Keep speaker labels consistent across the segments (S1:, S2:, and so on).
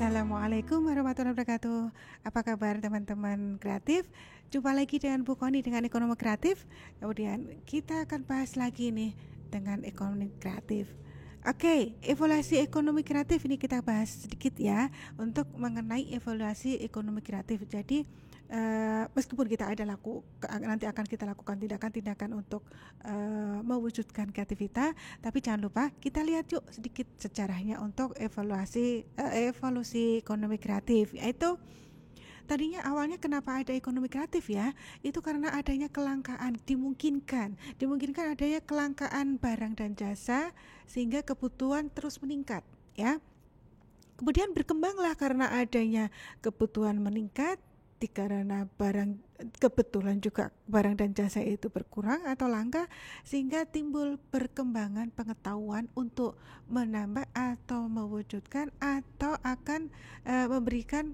S1: Assalamualaikum warahmatullahi wabarakatuh. Apa kabar teman-teman kreatif? Jumpa lagi dengan Bu Koni dengan Ekonomi Kreatif. Kemudian kita akan bahas lagi nih dengan ekonomi kreatif. Oke, evaluasi ekonomi kreatif ini kita bahas sedikit ya untuk mengenai evaluasi ekonomi kreatif. Jadi meskipun kita nanti akan kita lakukan tindakan-tindakan untuk mewujudkan kreativitas, tapi jangan lupa kita lihat yuk sedikit sejarahnya untuk evaluasi ekonomi kreatif. Yaitu tadinya awalnya kenapa ada ekonomi kreatif ya? Itu karena adanya kelangkaan, dimungkinkan adanya kelangkaan barang dan jasa sehingga kebutuhan terus meningkat ya. Kemudian berkembanglah karena adanya kebutuhan meningkat, karena kebetulan juga barang dan jasa itu berkurang atau langka, sehingga timbul perkembangan pengetahuan untuk menambah atau mewujudkan atau akan memberikan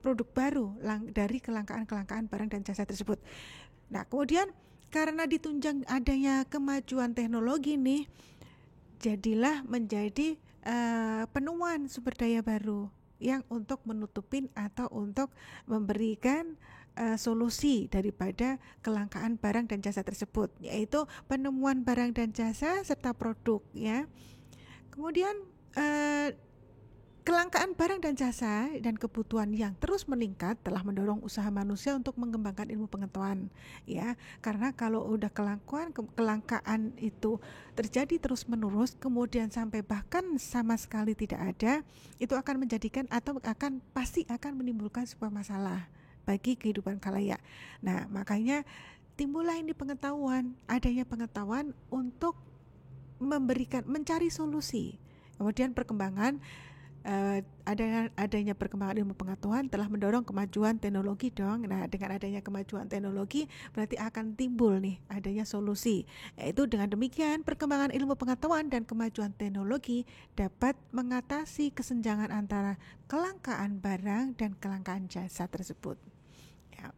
S1: produk baru dari kelangkaan barang dan jasa tersebut. Nah, kemudian karena ditunjang adanya kemajuan teknologi nih, jadilah menjadi penemuan sumber daya baru yang untuk menutupin atau untuk memberikan solusi daripada kelangkaan barang dan jasa tersebut, yaitu penemuan barang dan jasa serta produk ya. Kemudian kelangkaan barang dan jasa dan kebutuhan yang terus meningkat telah mendorong usaha manusia untuk mengembangkan ilmu pengetahuan ya, karena kalau udah kelangkaan itu terjadi terus menerus kemudian sampai bahkan sama sekali tidak ada, itu akan menjadikan atau pasti akan menimbulkan sebuah masalah bagi kehidupan khalayak. Nah, makanya timbullah ini adanya pengetahuan untuk mencari solusi. Kemudian adanya perkembangan ilmu pengetahuan telah mendorong kemajuan teknologi dong. Nah, dengan adanya kemajuan teknologi berarti akan timbul nih adanya solusi. Yaitu dengan demikian perkembangan ilmu pengetahuan dan kemajuan teknologi dapat mengatasi kesenjangan antara kelangkaan barang dan kelangkaan jasa tersebut. Ya.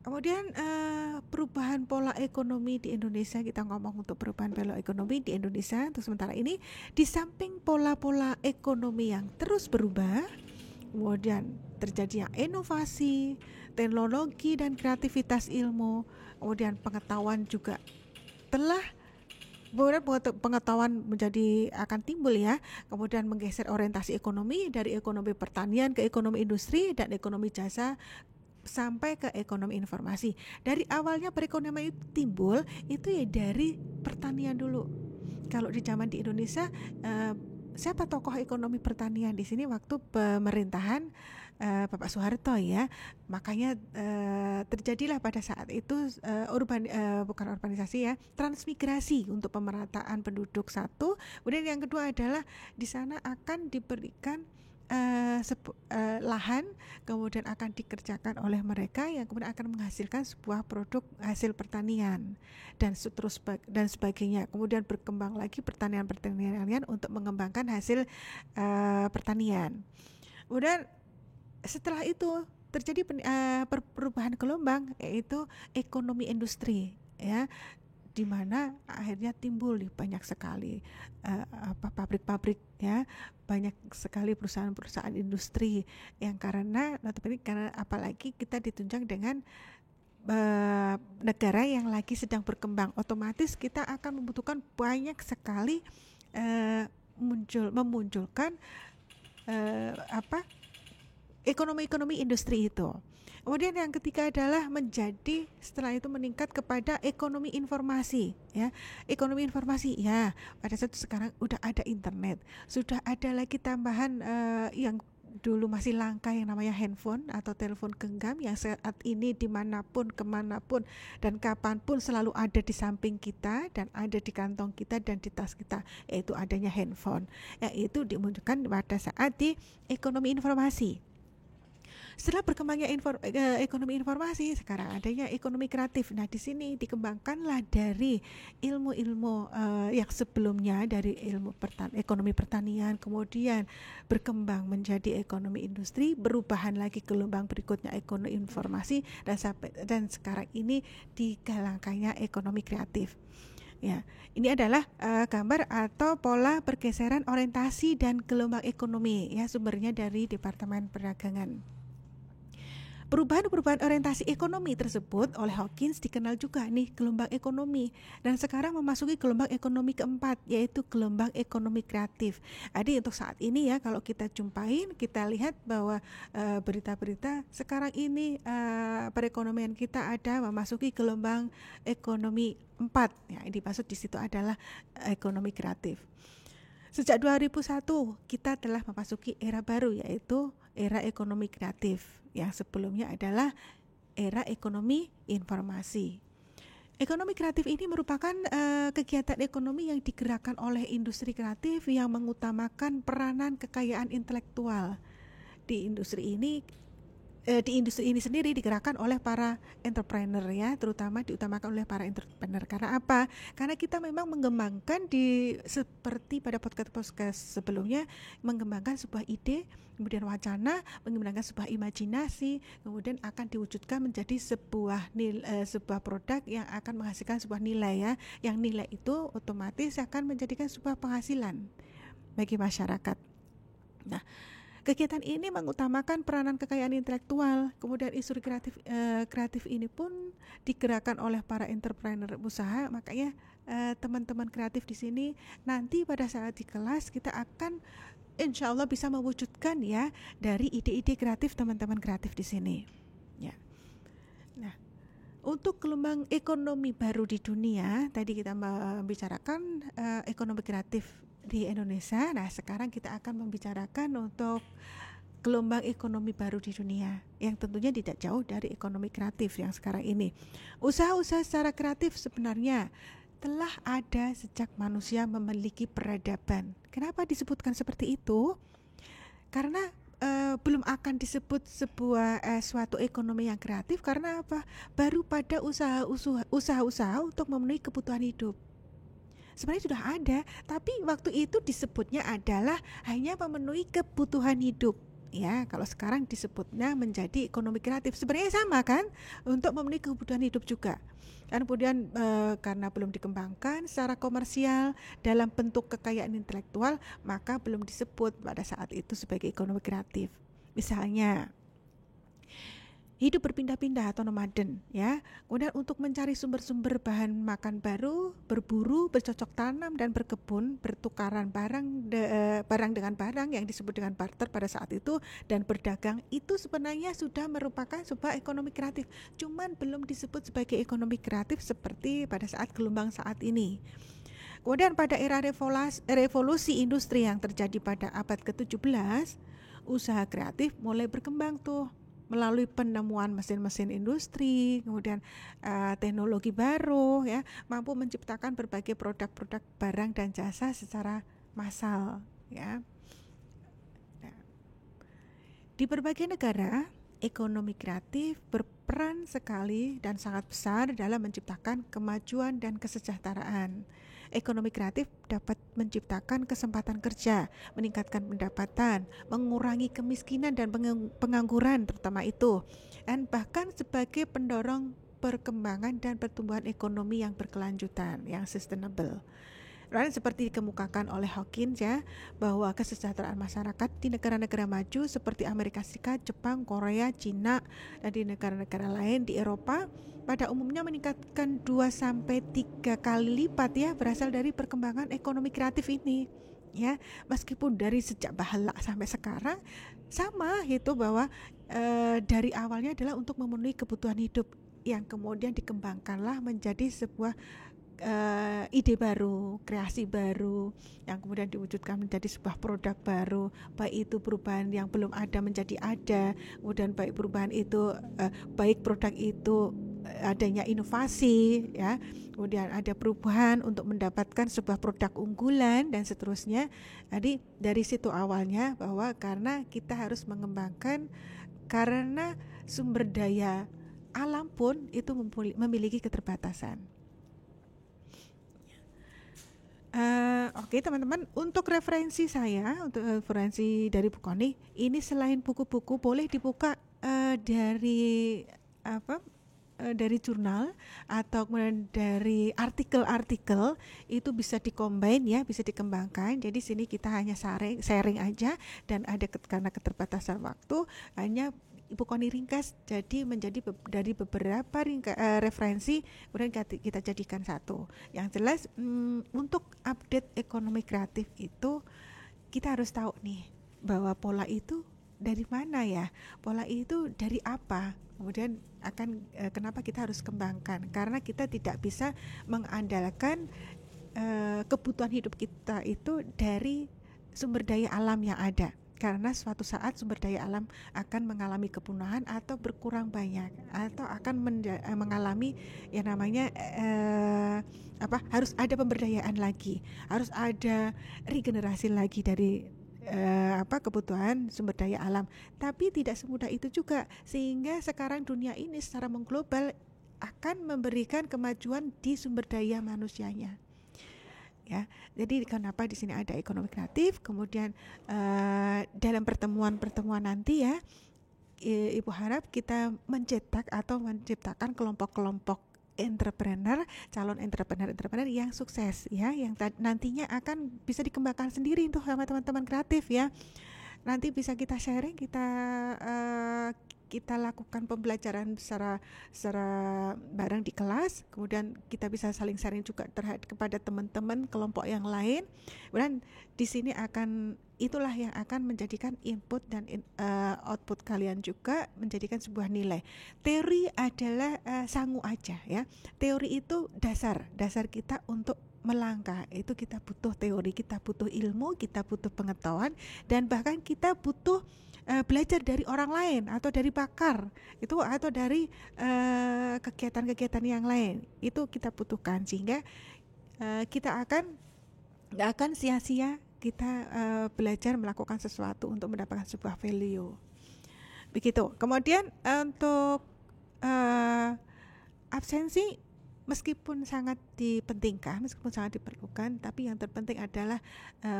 S1: Kemudian perubahan pola ekonomi di Indonesia, kita ngomong untuk perubahan pola ekonomi di Indonesia untuk sementara ini, di samping pola-pola ekonomi yang terus berubah, kemudian terjadinya inovasi, teknologi dan kreativitas ilmu, kemudian pengetahuan juga telah pengetahuan menjadi akan timbul ya, kemudian menggeser orientasi ekonomi dari ekonomi pertanian ke ekonomi industri dan ekonomi jasa sampai ke ekonomi informasi. Dari awalnya perekonomian itu timbul itu ya dari pertanian dulu. Kalau di zaman di Indonesia, siapa tokoh ekonomi pertanian di sini waktu pemerintahan Bapak Soeharto ya. Makanya terjadilah pada saat itu bukan urbanisasi ya, transmigrasi untuk pemerataan penduduk satu. Kemudian yang kedua adalah di sana akan diberikan lahan, kemudian akan dikerjakan oleh mereka yang kemudian akan menghasilkan sebuah produk hasil pertanian dan sebagainya. Kemudian berkembang lagi pertanian untuk mengembangkan hasil pertanian. Kemudian setelah itu terjadi perubahan gelombang, yaitu ekonomi industri ya, di mana akhirnya timbul banyak sekali pabrik-pabrik ya, banyak sekali perusahaan-perusahaan industri yang karena apalagi kita ditunjang dengan negara yang lagi sedang berkembang, otomatis kita akan membutuhkan banyak sekali memunculkan ekonomi industri itu. Kemudian yang ketiga adalah setelah itu meningkat kepada ekonomi informasi ya. Ekonomi informasi ya, pada saat sekarang udah ada internet, sudah ada lagi tambahan yang dulu masih langka yang namanya handphone atau telepon genggam, yang saat ini dimanapun, kemanapun dan kapanpun selalu ada di samping kita dan ada di kantong kita dan di tas kita, yaitu adanya handphone. Yaitu dimunculkan pada saat di ekonomi informasi. Setelah berkembangnya ekonomi informasi, sekarang adanya ekonomi kreatif. Nah, di sini dikembangkanlah dari ilmu-ilmu yang sebelumnya dari ekonomi pertanian, kemudian berkembang menjadi ekonomi industri, berubahan lagi gelombang berikutnya ekonomi informasi, dan sekarang ini digalakkannya ekonomi kreatif. Ya, ini adalah gambar atau pola pergeseran orientasi dan gelombang ekonomi, ya, sumbernya dari Departemen Perdagangan. Perubahan-perubahan orientasi ekonomi tersebut oleh Hawkins dikenal juga nih gelombang ekonomi, dan sekarang memasuki gelombang ekonomi keempat, yaitu gelombang ekonomi kreatif. Jadi untuk saat ini ya, kalau kita jumpain, kita lihat bahwa berita-berita sekarang ini perekonomian kita ada memasuki gelombang ekonomi 4. Ya, yang dimaksud di situ adalah ekonomi kreatif. Sejak 2001 kita telah memasuki era baru, yaitu era ekonomi kreatif. Yang sebelumnya adalah era ekonomi informasi. Ekonomi kreatif ini merupakan kegiatan ekonomi yang digerakkan oleh industri kreatif yang mengutamakan peranan kekayaan intelektual. Di industri ini sendiri digerakkan oleh para entrepreneur, ya, terutama diutamakan oleh para entrepreneur. Karena apa? Karena kita memang mengembangkan seperti pada podcast sebelumnya, mengembangkan sebuah ide, kemudian wacana, mengembangkan sebuah imajinasi, kemudian akan diwujudkan menjadi sebuah produk yang akan menghasilkan sebuah nilai, ya. Yang nilai itu otomatis akan menjadikan sebuah penghasilan bagi masyarakat. Nah, kegiatan ini mengutamakan peranan kekayaan intelektual. Kemudian isu kreatif ini pun digerakkan oleh para entrepreneur usaha. Makanya teman-teman kreatif di sini nanti pada saat di kelas kita akan insya Allah bisa mewujudkan, ya, dari ide-ide kreatif teman-teman kreatif di sini. Ya. Nah, untuk gelombang ekonomi baru di dunia, tadi kita membicarakan ekonomi kreatif di Indonesia. Nah, sekarang kita akan membicarakan untuk gelombang ekonomi baru di dunia yang tentunya tidak jauh dari ekonomi kreatif yang sekarang ini. Usaha-usaha secara kreatif sebenarnya telah ada sejak manusia memiliki peradaban. Kenapa disebutkan seperti itu? Karena belum akan disebut sebuah suatu ekonomi yang kreatif karena apa? Baru pada usaha-usaha untuk memenuhi kebutuhan hidup. Sebenarnya sudah ada, tapi waktu itu disebutnya adalah hanya memenuhi kebutuhan hidup. Ya, kalau sekarang disebutnya menjadi ekonomi kreatif. Sebenarnya sama kan, untuk memenuhi kebutuhan hidup juga. Dan kemudian karena belum dikembangkan secara komersial dalam bentuk kekayaan intelektual, maka belum disebut pada saat itu sebagai ekonomi kreatif. Misalnya hidup berpindah-pindah atau nomaden, ya. Kemudian untuk mencari sumber-sumber bahan makan baru, berburu, bercocok tanam dan berkebun, bertukaran barang dengan barang yang disebut dengan barter pada saat itu, dan berdagang itu sebenarnya sudah merupakan sebuah ekonomi kreatif. Cuman belum disebut sebagai ekonomi kreatif seperti pada saat gelombang saat ini. Kemudian pada era revolusi industri yang terjadi pada abad ke-17, usaha kreatif mulai berkembang tuh melalui penemuan mesin-mesin industri, kemudian teknologi baru, ya, mampu menciptakan berbagai produk-produk barang dan jasa secara massal, ya. Nah, di berbagai negara, ekonomi kreatif berperan sekali dan sangat besar dalam menciptakan kemajuan dan kesejahteraan. Ekonomi kreatif dapat menciptakan kesempatan kerja, meningkatkan pendapatan, mengurangi kemiskinan dan pengangguran terutama itu, dan bahkan sebagai pendorong perkembangan dan pertumbuhan ekonomi yang berkelanjutan, yang sustainable. Dan seperti dikemukakan oleh Hawkins, ya, bahwa kesejahteraan masyarakat di negara-negara maju seperti Amerika Serikat, Jepang, Korea, Cina, dan di negara-negara lain di Eropa pada umumnya meningkatkan 2-3 kali lipat, ya, berasal dari perkembangan ekonomi kreatif ini, ya. Meskipun dari sejak bahala sampai sekarang sama itu, bahwa dari awalnya adalah untuk memenuhi kebutuhan hidup yang kemudian dikembangkanlah menjadi sebuah ide baru, kreasi baru yang kemudian diwujudkan menjadi sebuah produk baru, baik itu perubahan yang belum ada menjadi ada, kemudian baik perubahan itu baik produk itu adanya inovasi, ya, kemudian ada perubahan untuk mendapatkan sebuah produk unggulan dan seterusnya. Jadi dari situ awalnya bahwa karena kita harus mengembangkan, karena sumber daya alam pun itu memiliki keterbatasan. Oke, teman-teman, untuk referensi saya, untuk referensi dari Bu Koni, ini selain buku-buku boleh dibuka dari dari jurnal atau kemudian dari artikel-artikel itu bisa dikombin ya, bisa dikembangkan. Jadi sini kita hanya sharing aja, dan ada karena keterbatasan waktu hanya Ibu Koni ringkas jadi menjadi dari beberapa referensi kemudian kita jadikan satu. Yang jelas untuk update ekonomi kreatif itu kita harus tahu nih bahwa pola itu dari mana ya, pola itu dari apa, kemudian akan kenapa kita harus kembangkan, karena kita tidak bisa mengandalkan kebutuhan hidup kita itu dari sumber daya alam yang ada, karena suatu saat sumber daya alam akan mengalami kepunahan atau berkurang banyak, atau akan mengalami yang namanya harus ada pemberdayaan lagi, harus ada regenerasi lagi dari kebutuhan sumber daya alam. Tapi tidak semudah itu juga, sehingga sekarang dunia ini secara mengglobal akan memberikan kemajuan di sumber daya manusianya. Ya, jadi kenapa di sini ada ekonomi kreatif. Kemudian dalam pertemuan nanti ya, Ibu harap kita mencetak atau menciptakan kelompok-kelompok calon entrepreneur yang sukses ya, yang nantinya akan bisa dikembangkan sendiri tuh sama teman-teman kreatif ya. Nanti bisa kita sharing, kita lakukan pembelajaran secara bareng di kelas, kemudian kita bisa saling sharing juga kepada teman-teman kelompok yang lain. Kemudian di sini itulah yang akan menjadikan input dan output kalian juga menjadikan sebuah nilai. Teori adalah sangu aja ya. Teori itu dasar kita untuk melangkah. Itu kita butuh teori, kita butuh ilmu, kita butuh pengetahuan, dan bahkan kita butuh belajar dari orang lain atau dari pakar itu, atau dari kegiatan-kegiatan yang lain. Itu kita butuhkan, sehingga kita nggak akan sia-sia kita belajar melakukan sesuatu untuk mendapatkan sebuah value. Begitu. Kemudian untuk absensi meskipun sangat dipentingkan, meskipun sangat diperlukan, tapi yang terpenting adalah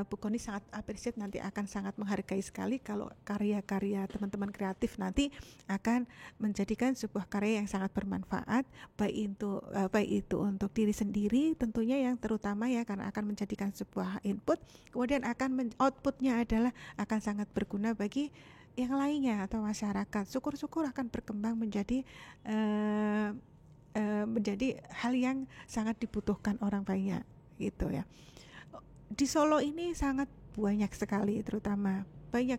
S1: Bu Koni sangat appreciate, nanti akan sangat menghargai sekali kalau karya-karya teman-teman kreatif nanti akan menjadikan sebuah karya yang sangat bermanfaat, baik itu untuk diri sendiri tentunya yang terutama ya, karena akan menjadikan sebuah input, kemudian outputnya adalah akan sangat berguna bagi yang lainnya atau masyarakat. Syukur-syukur akan berkembang menjadi hal yang sangat dibutuhkan orang banyak gitu ya. Di Solo ini sangat banyak sekali, terutama banyak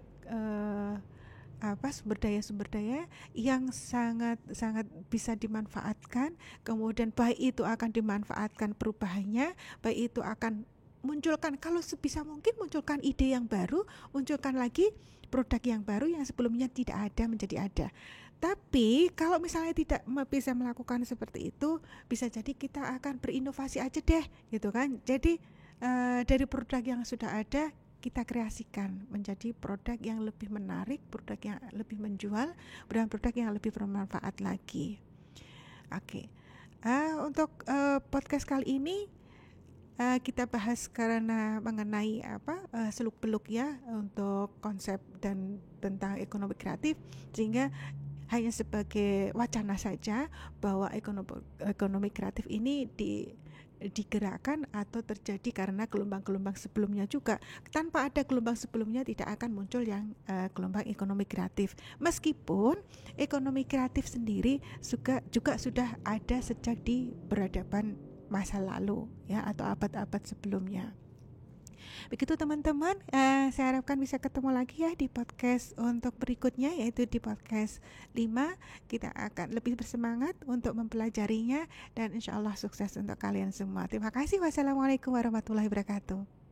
S1: sumber daya yang sangat bisa dimanfaatkan. Kemudian baik itu akan dimanfaatkan perubahannya, baik itu akan munculkan, kalau sebisa mungkin munculkan ide yang baru, munculkan lagi produk yang baru yang sebelumnya tidak ada menjadi ada. Tapi kalau misalnya tidak bisa melakukan seperti itu, bisa jadi kita akan berinovasi aja deh gitu kan. Jadi dari produk yang sudah ada kita kreasikan menjadi produk yang lebih menarik, produk yang lebih menjual, dan produk yang lebih bermanfaat lagi. Oke. Untuk podcast kali ini kita bahas karena mengenai seluk-beluk ya untuk konsep dan tentang ekonomi kreatif, sehingga hanya sebagai wacana saja bahwa ekonomi kreatif ini digerakkan atau terjadi karena gelombang-gelombang sebelumnya juga. Tanpa ada gelombang sebelumnya tidak akan muncul yang gelombang ekonomi kreatif. Meskipun ekonomi kreatif sendiri juga sudah ada sejak di peradaban masa lalu ya, atau abad-abad sebelumnya. Begitu teman-teman, saya harapkan bisa ketemu lagi ya di podcast untuk berikutnya, yaitu di podcast 5. Kita akan lebih bersemangat untuk mempelajarinya, dan insya Allah sukses untuk kalian semua. Terima kasih. Wassalamualaikum warahmatullahi wabarakatuh.